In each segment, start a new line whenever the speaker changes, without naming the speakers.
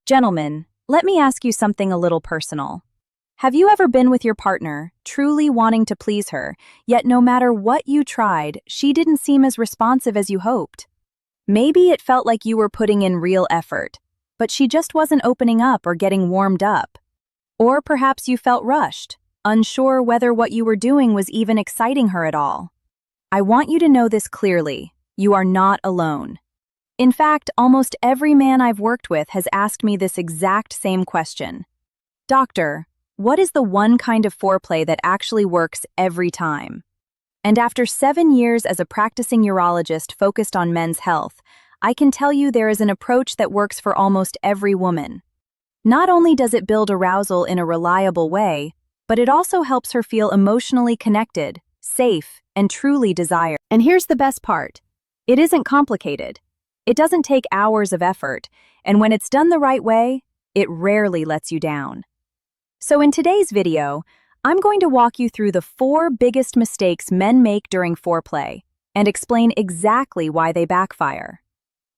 Gentlemen, let me ask you something a little personal. Have you ever been with your partner, truly wanting to please her, yet no matter what you tried, she didn't seem as responsive as you hoped? Maybe it felt like you were putting in real effort, but she just wasn't opening up or getting warmed up. Or perhaps you felt rushed, unsure whether what you were doing was even exciting her at all. I want you to know this clearly: you are not alone. In fact, almost every man I've worked with has asked me this exact same question. Doctor, what is the one kind of foreplay that actually works every time? And after 7 years as a practicing urologist focused on men's health, I can tell you there is an approach that works for almost every woman. Not only does it build arousal in a reliable way, but it also helps her feel emotionally connected, safe, and truly desired. And here's the best part. It isn't complicated. It doesn't take hours of effort, and when it's done the right way, it rarely lets you down. So in today's video, I'm going to walk you through the 4 biggest mistakes men make during foreplay and explain exactly why they backfire.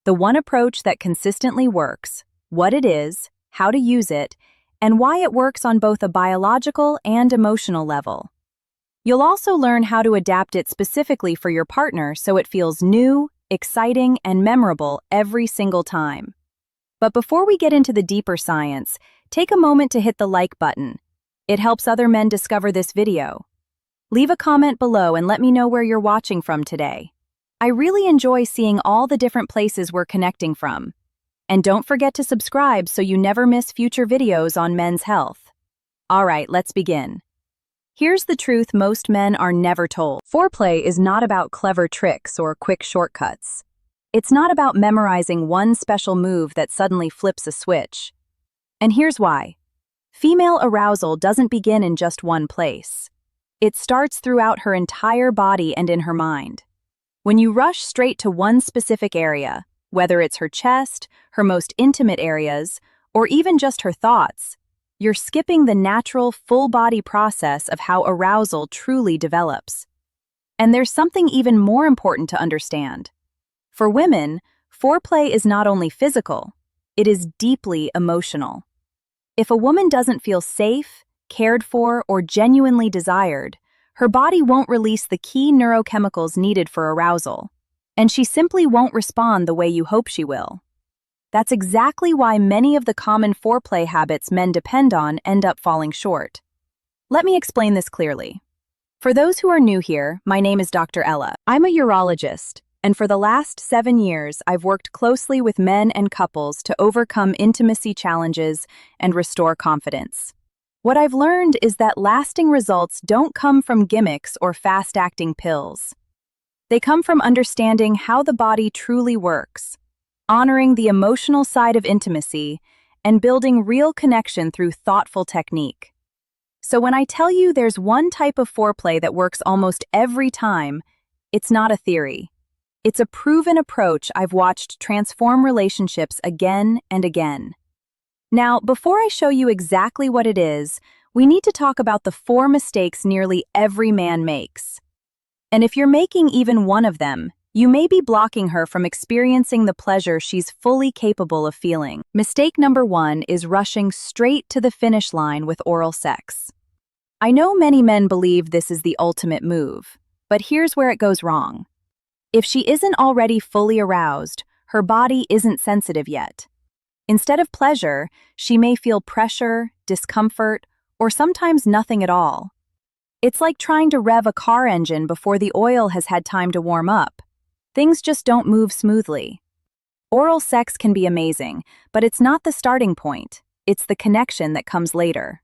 The one approach that consistently works, what it is, how to use it, and why it works on both a biological and emotional level. You'll also learn how to adapt it specifically for your partner so it feels new, exciting, and memorable every single time. But before we get into the deeper science, take a moment to hit the like button. It helps other men discover this video. Leave a comment below and let me know where you're watching from today. I really enjoy seeing all the different places we're connecting from. And don't forget to subscribe so you never miss future videos on men's health. All right, let's begin. Here's the truth most men are never told. Foreplay is not about clever tricks or quick shortcuts. It's not about memorizing one special move that suddenly flips a switch. And here's why. Female arousal doesn't begin in just one place. It starts throughout her entire body and in her mind. When you rush straight to one specific area, whether it's her chest, her most intimate areas, or even just her thoughts, you're skipping the natural, full-body process of how arousal truly develops. And there's something even more important to understand. For women, foreplay is not only physical, it is deeply emotional. If a woman doesn't feel safe, cared for, or genuinely desired, her body won't release the key neurochemicals needed for arousal, and she simply won't respond the way you hope she will. That's exactly why many of the common foreplay habits men depend on end up falling short. Let me explain this clearly. For those who are new here, my name is Dr. Ella. I'm a urologist, and for the last 7 years, I've worked closely with men and couples to overcome intimacy challenges and restore confidence. What I've learned is that lasting results don't come from gimmicks or fast-acting pills. They come from understanding how the body truly works, honoring the emotional side of intimacy, and building real connection through thoughtful technique. So when I tell you there's one type of foreplay that works almost every time, it's not a theory. It's a proven approach I've watched transform relationships again and again. Now, before I show you exactly what it is, we need to talk about the 4 mistakes nearly every man makes. And if you're making even one of them, you may be blocking her from experiencing the pleasure she's fully capable of feeling. Mistake number 1 is rushing straight to the finish line with oral sex. I know many men believe this is the ultimate move, but here's where it goes wrong. If she isn't already fully aroused, her body isn't sensitive yet. Instead of pleasure, she may feel pressure, discomfort, or sometimes nothing at all. It's like trying to rev a car engine before the oil has had time to warm up. Things just don't move smoothly. Oral sex can be amazing, but it's not the starting point. It's the connection that comes later.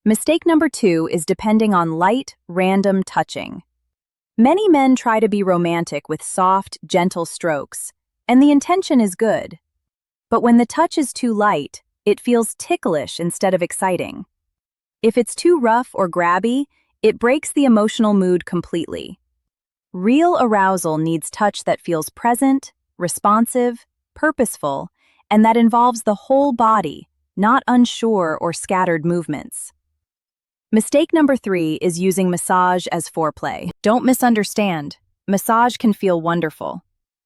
Mistake number 2 is depending on light, random touching. Many men try to be romantic with soft, gentle strokes, and the intention is good. But when the touch is too light, it feels ticklish instead of exciting. If it's too rough or grabby, it breaks the emotional mood completely. Real arousal needs touch that feels present, responsive, purposeful, and that involves the whole body, not unsure or scattered movements. Mistake number 3 is using massage as foreplay. Don't misunderstand. Massage can feel wonderful.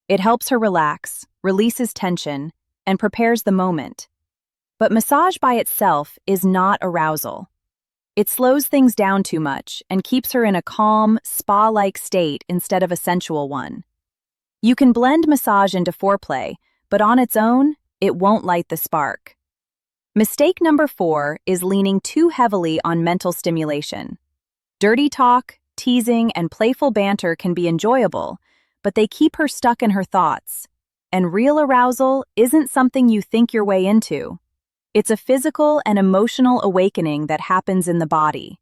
It helps her relax, releases tension, and prepares the moment. But massage by itself is not arousal. It slows things down too much and keeps her in a calm, spa-like state instead of a sensual one. You can blend massage into foreplay, but on its own, it won't light the spark. Mistake number 4 is leaning too heavily on mental stimulation. Dirty talk, teasing, and playful banter can be enjoyable, but they keep her stuck in her thoughts. And real arousal isn't something you think your way into. It's a physical and emotional awakening that happens in the body.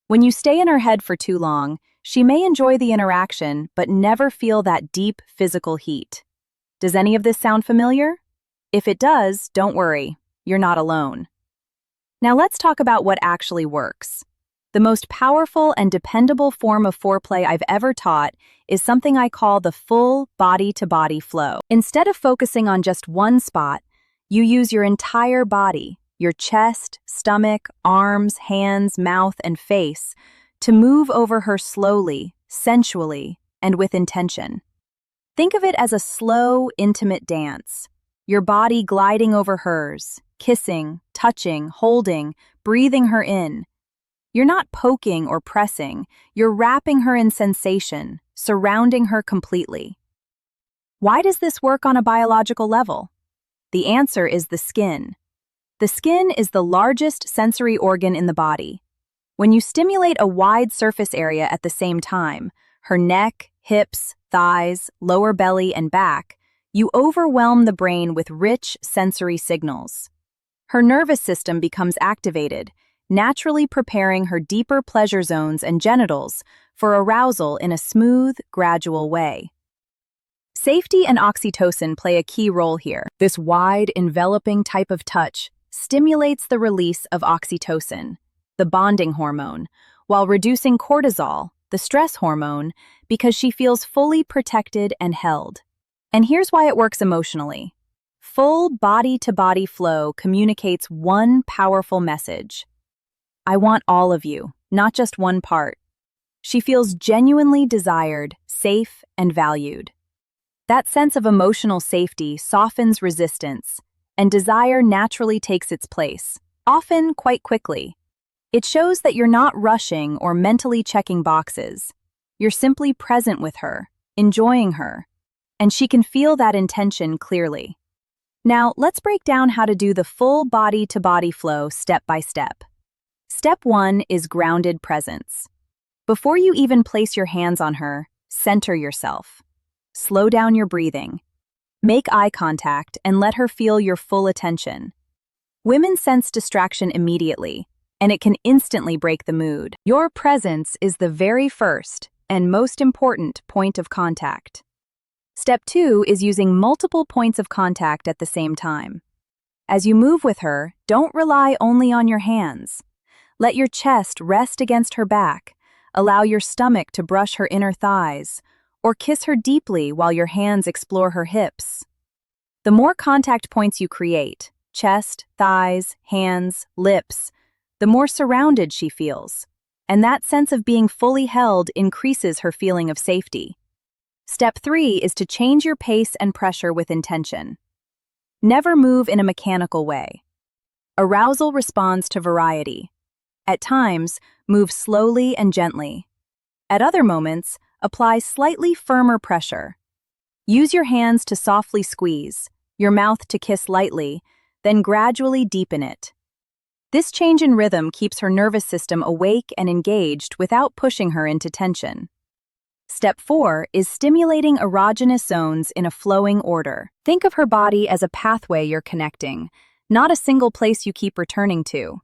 When you stay in her head for too long, she may enjoy the interaction but never feel that deep physical heat. Does any of this sound familiar? If it does, don't worry, you're not alone. Now let's talk about what actually works. The most powerful and dependable form of foreplay I've ever taught is something I call the full body-to-body flow. Instead of focusing on just one spot, you use your entire body, your chest, stomach, arms, hands, mouth, and face, to move over her slowly, sensually, and with intention. Think of it as a slow, intimate dance, your body gliding over hers, kissing, touching, holding, breathing her in. You're not poking or pressing, you're wrapping her in sensation, surrounding her completely. Why does this work on a biological level? The answer is the skin. The skin is the largest sensory organ in the body. When you stimulate a wide surface area at the same time, her neck, hips, thighs, lower belly, and back, you overwhelm the brain with rich sensory signals. Her nervous system becomes activated, naturally preparing her deeper pleasure zones and genitals for arousal in a smooth, gradual way. Safety and oxytocin play a key role here. This wide, enveloping type of touch stimulates the release of oxytocin, the bonding hormone, while reducing cortisol, the stress hormone, because she feels fully protected and held. And here's why it works emotionally. Full body-to-body flow communicates one powerful message. I want all of you, not just one part. She feels genuinely desired, safe, and valued. That sense of emotional safety softens resistance, and desire naturally takes its place, often quite quickly. It shows that you're not rushing or mentally checking boxes. You're simply present with her, enjoying her, and she can feel that intention clearly. Now, let's break down how to do the full body-to-body flow step by step. Step 1 is grounded presence. Before you even place your hands on her, center yourself. Slow down your breathing. Make eye contact and let her feel your full attention. Women sense distraction immediately, and it can instantly break the mood. Your presence is the very first and most important point of contact. Step 2 is using multiple points of contact at the same time. As you move with her, don't rely only on your hands. Let your chest rest against her back, allow your stomach to brush her inner thighs, or kiss her deeply while your hands explore her hips. The more contact points you create, chest, thighs, hands, lips, the more surrounded she feels, and that sense of being fully held increases her feeling of safety. Step 3 is to change your pace and pressure with intention. Never move in a mechanical way. Arousal responds to variety. At times, move slowly and gently. At other moments, apply slightly firmer pressure. Use your hands to softly squeeze, your mouth to kiss lightly, then gradually deepen it. This change in rhythm keeps her nervous system awake and engaged without pushing her into tension. Step 4 is stimulating erogenous zones in a flowing order. Think of her body as a pathway you're connecting, not a single place you keep returning to.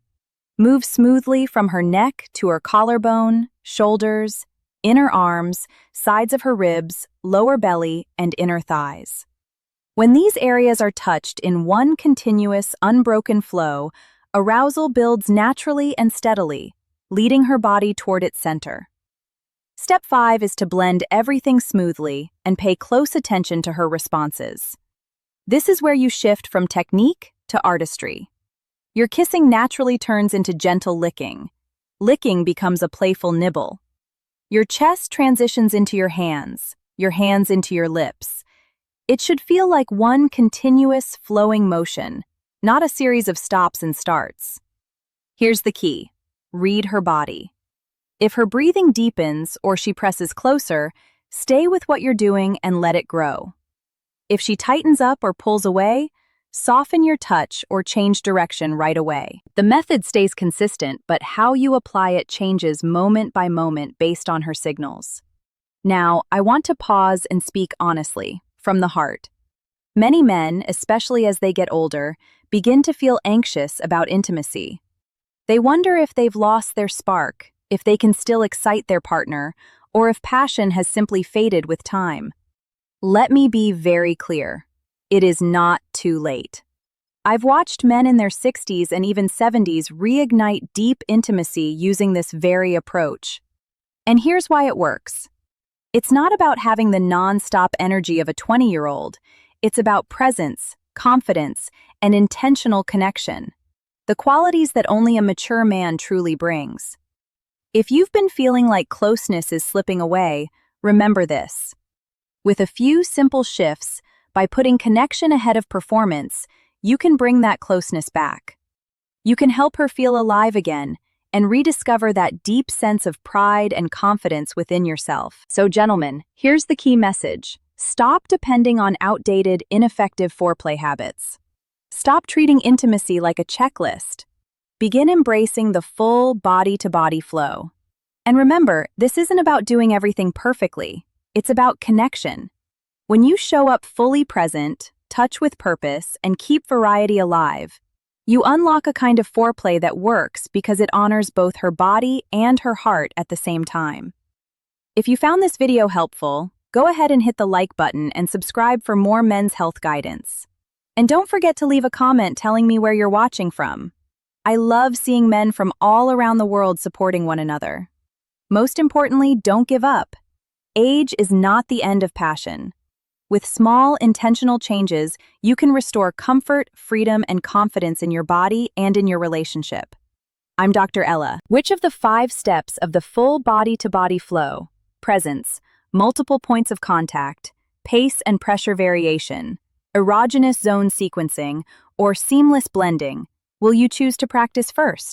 Move smoothly from her neck to her collarbone, shoulders, inner arms, sides of her ribs, lower belly, and inner thighs. When these areas are touched in one continuous, unbroken flow, arousal builds naturally and steadily, leading her body toward its center. Step 5 is to blend everything smoothly and pay close attention to her responses. This is where you shift from technique to artistry. Your kissing naturally turns into gentle licking. Licking becomes a playful nibble. Your chest transitions into your hands into your lips. It should feel like one continuous, flowing motion, not a series of stops and starts. Here's the key. Read her body. If her breathing deepens or she presses closer, stay with what you're doing and let it grow. If she tightens up or pulls away, soften your touch or change direction right away. The method stays consistent, but how you apply it changes moment by moment based on her signals. Now, I want to pause and speak honestly, from the heart. Many men, especially as they get older, begin to feel anxious about intimacy. They wonder if they've lost their spark, if they can still excite their partner, or if passion has simply faded with time. Let me be very clear. It is not too late. I've watched men in their 60s and even 70s reignite deep intimacy using this very approach. And here's why it works. It's not about having the non-stop energy of a 20-year-old. It's about presence, confidence, and intentional connection. The qualities that only a mature man truly brings. If you've been feeling like closeness is slipping away, remember this. With a few simple shifts, by putting connection ahead of performance, you can bring that closeness back. You can help her feel alive again and rediscover that deep sense of pride and confidence within yourself. So, gentlemen, here's the key message. Stop depending on outdated, ineffective foreplay habits. Stop treating intimacy like a checklist. Begin embracing the full body-to-body flow. And remember, this isn't about doing everything perfectly. It's about connection. When you show up fully present, touch with purpose, and keep variety alive, you unlock a kind of foreplay that works because it honors both her body and her heart at the same time. If you found this video helpful, go ahead and hit the like button and subscribe for more men's health guidance. And don't forget to leave a comment telling me where you're watching from. I love seeing men from all around the world supporting one another. Most importantly, don't give up. Age is not the end of passion. With small, intentional changes, you can restore comfort, freedom, and confidence in your body and in your relationship. I'm Dr. Ella. Which of the 5 steps of the full body-to-body flow, presence, multiple points of contact, pace and pressure variation, erogenous zone sequencing, or seamless blending, will you choose to practice first?